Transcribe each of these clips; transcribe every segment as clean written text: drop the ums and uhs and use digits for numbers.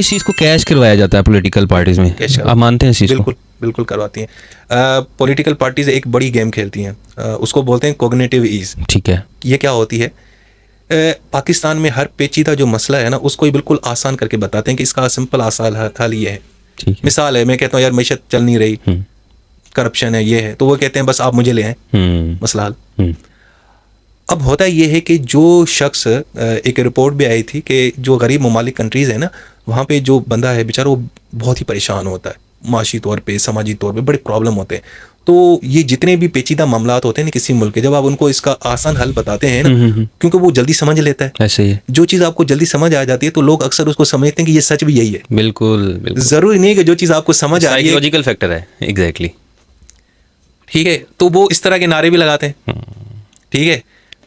इस चीज़ को कैश करवाया जाता है पॉलिटिकल पार्टीज में, आप मानते हैं इस चीज़ को? बिल्कुल बिल्कुल करवाती हैं। पॉलिटिकल पार्टीज एक बड़ी गेम खेलती हैं, उसको बोलते हैं कॉग्निटिव ईज। ठीक है। ये क्या होती है, पाकिस्तान में हर पेचीदा जो मसला है ना उसको ही बिल्कुल आसान करके बताते हैं कि इसका सिंपल आसान हल ये है। ठीक है। मिसाल है, मैं कहता हूँ यार मैशत चल नहीं रही, करप्शन है, ये है, तो वो कहते हैं बस आप मुझे ले आए, मसला हल। अब होता ये है कि जो शख्स, एक रिपोर्ट भी आई थी कि जो गरीब ममालिक कंट्रीज़ है ना, वहाँ पे जो बंदा है बेचारा वो बहुत ही परेशान होता है, माशी तौर पे, समाजी तौर पे बड़े प्रॉब्लम होते हैं। तो ये जितने भी पेचीदा मामलात होते हैं ना किसी मुल्क के, जब आप उनको इसका आसान हल बताते हैं ना, क्योंकि वो जल्दी समझ लेता है। ऐसे ही है। जो चीज़ आपको जल्दी समझ आ जाती है तो लोग अक्सर उसको समझते हैं कि ये सच भी यही है। बिल्कुल बिल्कुल। ज़रूरी नहीं कि जो चीज़ आपको समझ आ रही है, साइकोलॉजिकल फैक्टर है। एग्जैक्टली। ठीक है, तो वो इस तरह के नारे भी लगाते हैं, ठीक है,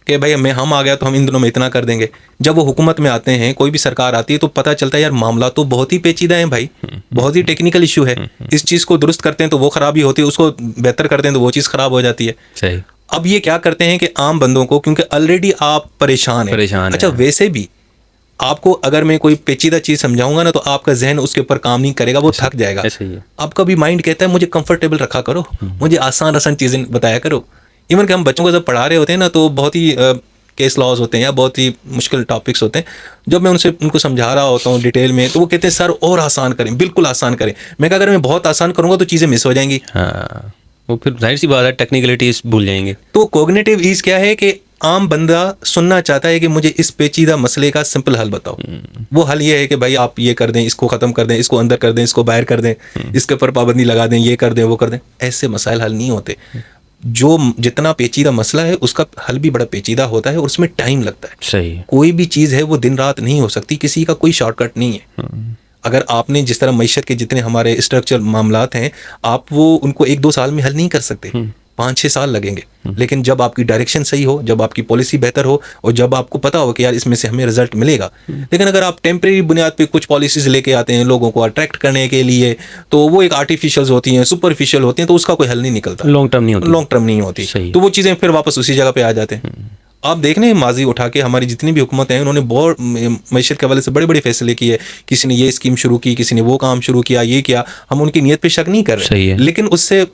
कि भाई हम आ गया तो हम इन दिनों में इतना कर देंगे। जब वो हुकूमत में आते हैं, कोई भी सरकार आती है, तो पता चलता है यार मामला तो बहुत ही पेचीदा है भाई, बहुत ही टेक्निकल इशू है। इस चीज़ को दुरुस्त करते हैं तो वो खराबी होती है, उसको बेहतर करते हैं तो वो चीज़ खराब हो जाती है। सही। अब ये क्या करते हैं कि आम बंदों को, क्योंकि ऑलरेडी आप परेशान हैं। अच्छा, वैसे भी आपको अगर मैं कोई पेचीदा चीज़ समझाऊंगा ना तो आपका जहन उसके ऊपर काम नहीं करेगा, वो थक जाएगा। आपका भी माइंड कहता है मुझे कंफर्टेबल रखा करो, मुझे आसान आसान चीज़ें बताया करो। इवन कि हम बच्चों को जब पढ़ा रहे होते हैं ना तो बहुत ही केस लॉज होते हैं या बहुत ही मुश्किल टॉपिक्स होते हैं, जब मैं उनको समझा रहा होता हूँ डिटेल में, तो वो कहते हैं सर और आसान करें, बिल्कुल आसान करें। मैं कहा अगर मैं बहुत आसान करूँगा तो चीज़ें मिस हो जाएंगी। हाँ, वो फिर जाहिर सी बात है टेक्निकलिटीज भूल जाएंगे। तो कॉग्निटिव ईज क्या है कि आम बंदा सुनना चाहता है कि मुझे इस पेचीदा मसले का सिंपल हल बताओ। वो हल ये है कि भाई आप ये कर दें, इसको ख़त्म कर दें, इसको अंदर कर दें, इसको बाहर कर दें, इसके ऊपर पाबंदी लगा दें, ये कर दें, वो कर दें। ऐसे मसाइल हल नहीं होते। जो जितना पेचीदा मसला है उसका हल भी बड़ा पेचीदा होता है और उसमें टाइम लगता है। सही। कोई भी चीज़ है वो दिन रात नहीं हो सकती, किसी का कोई शॉर्टकट नहीं है। अगर आपने जिस तरह मईशत के जितने हमारे स्ट्रक्चर मामलात हैं, आप वो उनको 1-2 साल में हल नहीं कर सकते, 5-6 साल लगेंगे। लेकिन जब आपकी डायरेक्शन सही हो, जब आपकी पॉलिसी बेहतर हो और जब आपको पता हो कि यार इसमें से हमें रिजल्ट मिलेगा। लेकिन अगर आप टेम्परेरी बुनियाद पे कुछ पॉलिसीज लेके आते हैं लोगों को अट्रैक्ट करने के लिए, तो वो एक आर्टिफिशियल होती हैं, सुपरफिशियल होती हैं, तो उसका कोई हल नहीं निकलता, लॉन्ग टर्म नहीं होती। तो वो चीज़ें फिर वापस उसी जगह पे आ जाते हैं। आप देख रहे हैं माजी उठा के हमारी जितनी भी हुकूमत है उन्होंने बहुत मईशत के हवाले से बड़े बड़े फैसले किए। किसी ने ये स्कीम शुरू की, किसी ने वो काम शुरू किया, ये किया। हम उनकी नीयत पे शक नहीं कर रहे, लेकिन उससे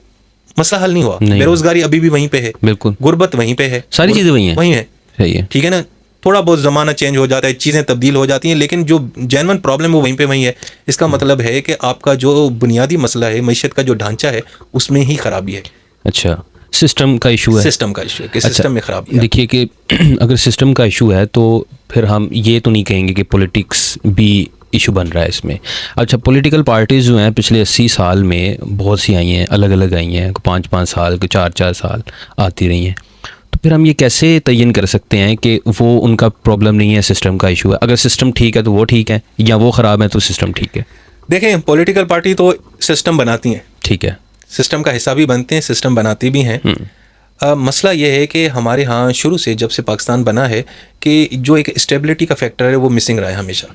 मसला हल नहीं हुआ। बेरोजगारी अभी भी वहीं पे है, बिल्कुल, गुर्बत वहीं पे है, सारी चीज़ें वहीं है। सही है, ठीक है ना। थोड़ा बहुत ज़माना चेंज हो जाता है, चीज़ें तब्दील हो जाती हैं, लेकिन जो जेन्युइन प्रॉब्लम वो वहीं पे वहीं है। इसका मतलब है कि आपका जो बुनियादी मसला है, मईशत का जो ढांचा है, उसमें ही खराबी है। अच्छा, सिस्टम का इशू है। सिस्टम का इशू है कि सिस्टम में खराबी है। देखिए कि अगर सिस्टम का इशू है तो फिर हम ये तो नहीं कहेंगे कि पॉलिटिक्स भी इशू बन रहा है इसमें। अच्छा, पॉलिटिकल पार्टीज़ जो हैं पिछले 80 साल में बहुत सी आई हैं, अलग अलग आई हैं, 5-5 साल के 4-4 साल आती रही हैं। तो फिर हम ये कैसे तयन कर सकते हैं कि वो उनका प्रॉब्लम नहीं है, सिस्टम का इशू है? अगर सिस्टम ठीक है तो वो ठीक है, या वो ख़राब है तो सिस्टम ठीक है? देखें, पॉलिटिकल पार्टी तो सिस्टम बनाती हैं, ठीक है, सिस्टम का हिस्सा भी बनते हैं, सिस्टम बनाती भी हैं। मसला ये है कि हमारे यहाँ शुरू से जब से पाकिस्तान बना है कि जो एक स्टेबिलिटी का फैक्टर है वो मिसिंग रहा है हमेशा।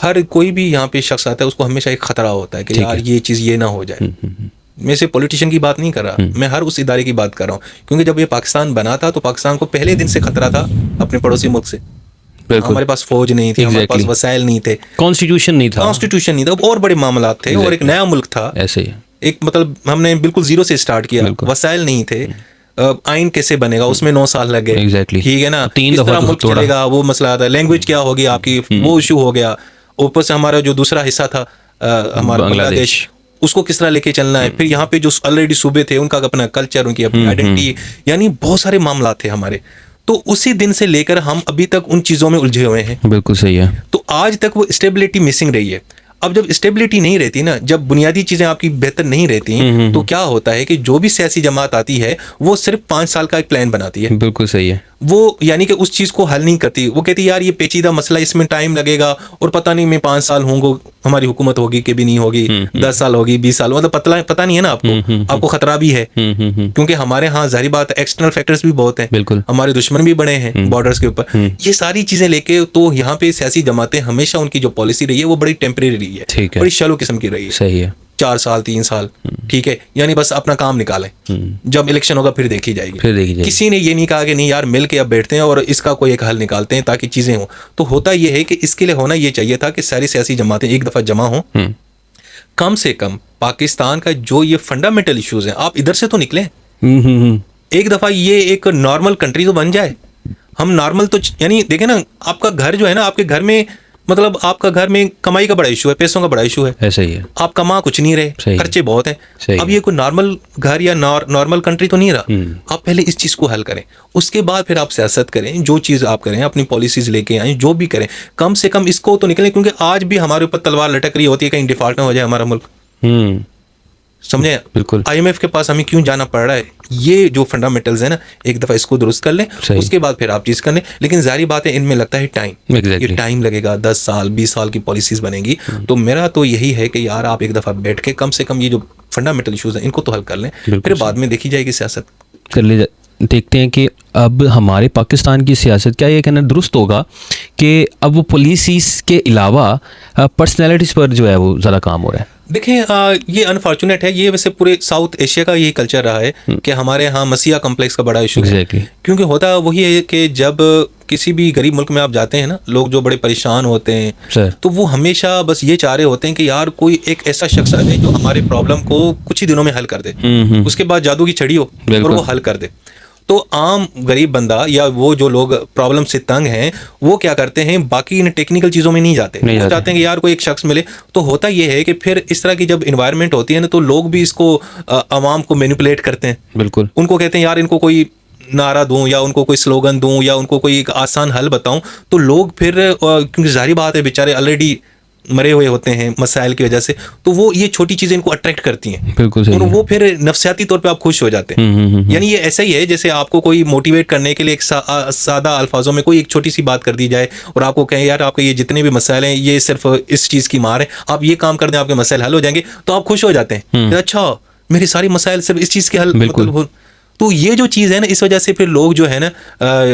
हर कोई भी यहाँ पे शख्स आता है उसको हमेशा एक ख़तरा होता है कि यार ये चीज़ ये ना हो जाए। मैं सिर्फ पॉलिटिशियन की बात नहीं कर रहा, मैं हर उस इदारे की बात कर रहा हूँ, क्योंकि जब ये पाकिस्तान बना था तो पाकिस्तान को पहले दिन से खतरा था अपने पड़ोसी मुल्क से। हमारे पास फौज नहीं थी, हमारे पास वसाइल नहीं थे, कॉन्स्टिट्यूशन नहीं था, और बड़े मामला थे, और एक नया मुल्क था। ऐसे ही एक मतलब हमने बिल्कुल जीरो से स्टार्ट किया, वसाइल नहीं थे, आइन कैसे बनेगा उसमें 9 साल लग गए, ठीक है ना। 3 किस तरह मुल्क चलेगा वो मसला आता है, लैंग्वेज क्या होगी आपकी, वो इशू हो गया। ऊपर से हमारा जो दूसरा हिस्सा था हमारा बांग्लादेश, उसको किस तरह लेके चलना है। फिर यहाँ पे जो ऑलरेडी सूबे थे उनका अपना कल्चर, उनकी अपनी आइडेंटिटी, यानी बहुत सारे मामला थे हमारे। तो उसी दिन से लेकर हम अभी तक उन चीज़ों में उलझे हुए हैं। बिल्कुल सही है। तो आज तक वो स्टेबिलिटी मिसिंग रही है। अब जब स्टेबिलिटी नहीं रहती ना, जब बुनियादी चीज़ें आपकी बेहतर नहीं रहती, तो क्या होता है कि जो भी सियासी जमात आती है वो सिर्फ 5 साल का एक प्लान बनाती है। बिल्कुल सही है। वो यानी कि उस चीज़ को हल नहीं करती। वो कहती यार ये पेचीदा मसला, इसमें टाइम लगेगा, और पता नहीं मैं 5 साल होंगे हमारी हुकूमत होगी कि भी नहीं होगी, 10 साल होगी, 20 साल, मतलब पता नहीं है ना आपको खतरा भी है। क्योंकि हमारे यहाँ जाहिर बात एक्सटर्नल फैक्टर्स भी बहुत हैं, बिल्कुल, हमारे दुश्मन भी बड़े हैं बॉर्डर्स के ऊपर। ये सारी चीज़ें लेके तो यहाँ पे सियासी जमातें हमेशा उनकी जो पॉलिसी रही है वो बड़ी टेम्परेरी रही है, बड़ी शैलो किस्म की रही है। सही है। 4 साल 3 साल, ठीक है, यानी बस अपना काम निकालें, जब इलेक्शन होगा फिर देखी जाएगी। किसी ने ये नहीं कहा कि नहीं यार मिल के अब बैठते हैं और इसका कोई एक हल निकालते हैं ताकि चीज़ें हों। तो होता ये है कि इसके लिए होना ये चाहिए था कि सारी सियासी जमातें एक दफ़ा जमा हों, कम से कम पाकिस्तान का जो ये फंडामेंटल इश्यूज़ हैं आप इधर से तो निकलें, एक दफ़ा ये एक नॉर्मल कंट्री तो बन जाए। हम नॉर्मल तो यानी देखें ना, आपका घर जो है ना, आपके घर में मतलब आपका घर में कमाई का बड़ा इशू है, पैसों का बड़ा इशू है, ऐसा ही है, आप कमा कुछ नहीं रहे, खर्चे बहुत हैं। अब ये कोई नॉर्मल घर या नॉर्मल कंट्री तो नहीं रहा। आप पहले इस चीज़ को हल करें, उसके बाद फिर आप सियासत करें, जो चीज़ आप करें, अपनी पॉलिसीज़ लेके आएँ, जो भी करें, कम से कम इसको तो निकलें, क्योंकि आज भी हमारे ऊपर तलवार लटक रही होती है कहीं डिफॉल्ट ना हो जाए हमारा मुल्क। समझे? बिल्कुल। IMF के पास हमें क्यों जाना पड़ रहा है? ये जो फंडामेंटल्स है ना, एक दफ़ा इसको दुरुस्त कर लें, उसके बाद फिर आप चीज़ कर लें। लेकिन जारी बात है, इनमें लगता है टाइम, ये टाइम लगेगा, 10 साल 20 साल की पॉलिसीज़ बनेंगी। तो मेरा तो यही है कि यार आप एक दफ़ा बैठ के कम से कम ये जो फंडामेंटल इशूज़ हैं इनको तो हल कर लें, फिर बाद में देखी जाएगी सियासत कर ले। देखते हैं कि अब हमारे पाकिस्तान की सियासत क्या ये कहना दुरुस्त होगा कि अब वो पॉलिसीज़ के अलावा पर्सनैलिटीज़ पर जो है वो ज़्यादा काम हो रहा है। देखें, ये अनफॉर्चुनेट है, ये वैसे पूरे साउथ एशिया का यही कल्चर रहा है कि हमारे यहाँ मसीहा कॉम्प्लेक्स का बड़ा इशू है, क्योंकि होता वही है कि जब किसी भी गरीब मुल्क में आप जाते हैं ना, लोग जो बड़े परेशान होते हैं तो वो हमेशा बस ये चाह रहे होते हैं कि यार कोई एक ऐसा शख्स आ जाए जो हमारे प्रॉब्लम को कुछ ही दिनों में हल कर दे, उसके बाद जादू की छड़ी हो और वो हल कर दे। तो आम गरीब बंदा या वो जो लोग प्रॉब्लम से तंग हैं वो क्या करते हैं, बाकी इन टेक्निकल चीज़ों में नहीं जाते, वो चाहते हैं कि यार कोई एक शख्स मिले। तो होता ये है कि फिर इस तरह की जब इन्वायरमेंट होती है ना, तो लोग भी इसको आवाम को मैनिपुलेट करते हैं। बिल्कुल, उनको कहते हैं यार इनको कोई नारा दूं या उनको कोई स्लोगन दूं या उनको कोई एक आसान हल बताऊं, तो लोग फिर क्योंकि जाहिर बात है बेचारे ऑलरेडी मरे हुए होते हैं मसाइल की वजह से, तो वो ये छोटी चीज़ें इनको अट्रैक्ट करती हैं। बिल्कुल सही। और वो फिर नफसियाती तौर पे आप खुश हो जाते हैं। यानी ये ऐसा ही है जैसे आपको कोई मोटिवेट करने के लिए एक सादा अल्फाजों में कोई एक छोटी सी बात कर दी जाए और आपको कहें यार आपके ये जितने भी मसाइल हैं ये सिर्फ इस चीज़ की मार है, आप ये काम कर दें आपके मसाइल हल हो जाएंगे, तो आप खुश हो जाते हैं, अच्छा मेरे सारे मसाइल सिर्फ इस चीज़ के हल। बिल्कुल। तो ये जो चीज़ है ना, इस वजह से फिर लोग जो है ना,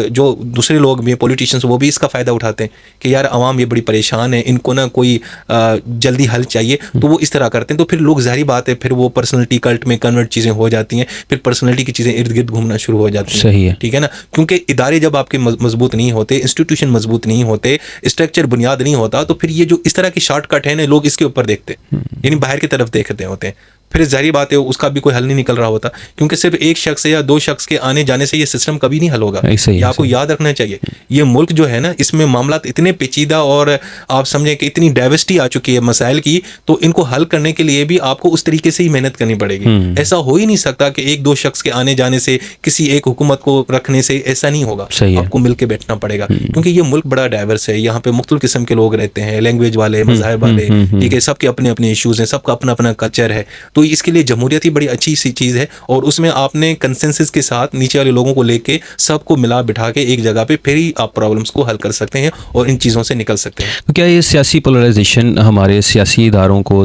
जो दूसरे लोग भी पॉलिटिशियंस वो भी इसका फ़ायदा उठाते हैं कि यार आवाम ये बड़ी परेशान है, इनको ना कोई जल्दी हल चाहिए, तो वो इस तरह करते हैं। तो फिर लोग जाहिर बात है फिर वो पर्सनैलिटी कल्ट में कन्वर्ट चीज़ें हो जाती हैं, फिर पर्सनैलिटी की चीज़ें इर्द गिर्द घूमना शुरू हो जाती हैं। सही है, ठीक है ना, क्योंकि इदारे जब आपके मजबूत नहीं होते, इंस्टीट्यूशन मजबूत नहीं होते, स्ट्रक्चर बुनियाद नहीं होता, तो फिर ये जो इस तरह की शॉर्टकट है ना, लोग इसके ऊपर देखते हैं, यानी बाहर की तरफ देखते होते हैं। फिर जाहिर बात है उसका भी कोई हल नहीं निकल रहा होता, क्योंकि सिर्फ एक शख्स या दो शख्स के आने जाने से ये सिस्टम कभी नहीं हल होगा। ये आपको याद रखना चाहिए। ये मुल्क जो है ना, इसमें मामला इतने पेचीदा और आप समझें कि इतनी डाइवर्सिटी आ चुकी है मसाइल की, तो इनको हल करने के लिए भी आपको उस तरीके से ही मेहनत करनी पड़ेगी। ऐसा हो ही नहीं सकता कि एक दो शख्स के आने जाने से, किसी एक हुकूमत को रखने से ऐसा नहीं होगा। आपको मिल के बैठना पड़ेगा, क्योंकि ये मुल्क बड़ा डाइवर्स है। यहाँ पे मुख्तलिफ किस्म के लोग रहते हैं, लैंग्वेज वाले, मज़हब वाले, ठीक है, सबके अपने अपने इशूज़ हैं, सबका अपना अपना कल्चर है। तो इसके लिए जमहूरियत ही बड़ी अच्छी सी चीज़ है, और उसमें आपने कंसेंसस के साथ नीचे वाले लोगों को लेके सबको मिला बिठा के एक जगह पे फिर ही आप प्रॉब्लम्स को हल कर सकते हैं और इन चीज़ों से निकल सकते हैं। तो क्या ये सियासी पोलराइजेशन हमारे सियासी इदारों को,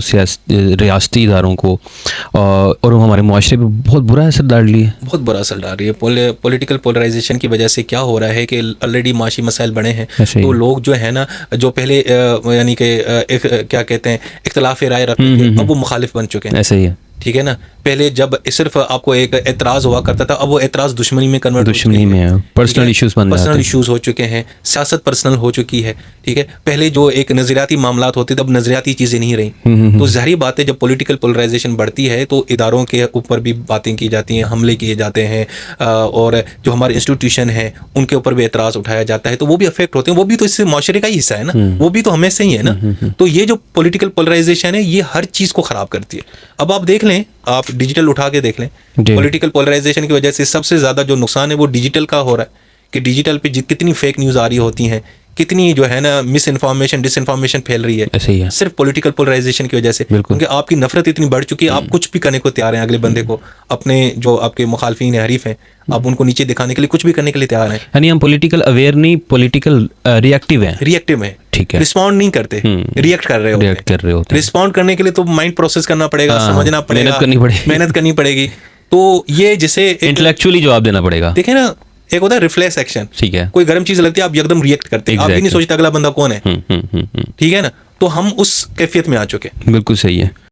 रियासती इदारों को और हमारे मुआशरे पे बहुत बुरा असर डाल रही है? बहुत बुरा असर डाल रही है। पॉलिटिकल पोलराइजेशन की वजह से क्या हो रहा है कि ऑलरेडी माशी मसाइल बड़े हैं, तो लोग जो है ना, जो पहले यानी कि क्या कहते हैं इख्तिलाफ राय रखते थे, अब वो मुखालिफ बन चुके हैं। ऐसा ही है, ठीक है ना। पहले जब सिर्फ आपको एक एतराज़ हुआ करता था, अब वो एतराज़ दुश्मनी में कन्वर्ट पर्सनल इश्यूज़ हो चुके हैं, सियासत पर्सनल हो चुकी है। ठीक है, पहले जो एक नज़रियाती मामलात होते थे, अब नज़रियाती चीज़ें नहीं रही। तो ज़ाहिर बात है जब पॉलिटिकल पोलराइजेशन बढ़ती है तो इदारों के ऊपर भी बातें की जाती हैं, हमले किए जाते हैं, और जो हमारे इंस्टीट्यूशन हैं उनके ऊपर भी एतराज़ उठाया जाता है, तो वो भी अफेक्ट होते हैं। वो भी तो इससे माशरे का ही हिस्सा है ना, वो भी तो हमें से ही है ना। तो ये जो पॉलिटिकल पोलराइजेशन है ये हर चीज़ को ख़राब करती है। अब आप देख लें, आप डिजिटल उठा के देख लें, पॉलिटिकल पोलराइजेशन की वजह से सबसे ज़्यादा जो नुकसान है वो डिजिटल का हो रहा है, कि डिजिटल पे कितनी फेक न्यूज़ आ रही होती हैं, कितनी जो है ना मिस इन्फॉर्मेशन, डिसइन्फॉर्मेशन फैल रही है, ऐसे ही है, सिर्फ पॉलिटिकल पोलराइजेशन की वजह से। क्योंकि आपकी नफरत इतनी बढ़ चुकी है, आप कुछ भी करने को तैयार हैं अगले बंदे को, अपने जो आपके मुखालफीन है, हरीफ हैं, आप उनको नीचे दिखाने के लिए कुछ भी करने के लिए तैयार हैं। यानी हम पॉलिटिकल अवेयर नहीं, पॉलिटिकल रिएक्टिव हैं। रिएक्टिव हैं, ठीक है, रिस्पॉन्ड नहीं करते, रिएक्ट कर रहे हो। रिस्पॉन्ड करने के लिए तो माइंड प्रोसेस करना पड़ेगा, समझना पड़ेगा, मेहनत करनी पड़ेगी। तो ये जिसे इंटेलेक्चुअली जवाब देना पड़ेगा। देखें ना, एक होता है रिफ्लेक्स एक्शन, ठीक है, कोई गर्म चीज लगती है आप एकदम रिएक्ट करते हैं, आप भी नहीं सोचते अगला बंदा कौन है, ठीक है ना। तो हम उस कैफियत में आ चुके हैं। बिल्कुल सही है।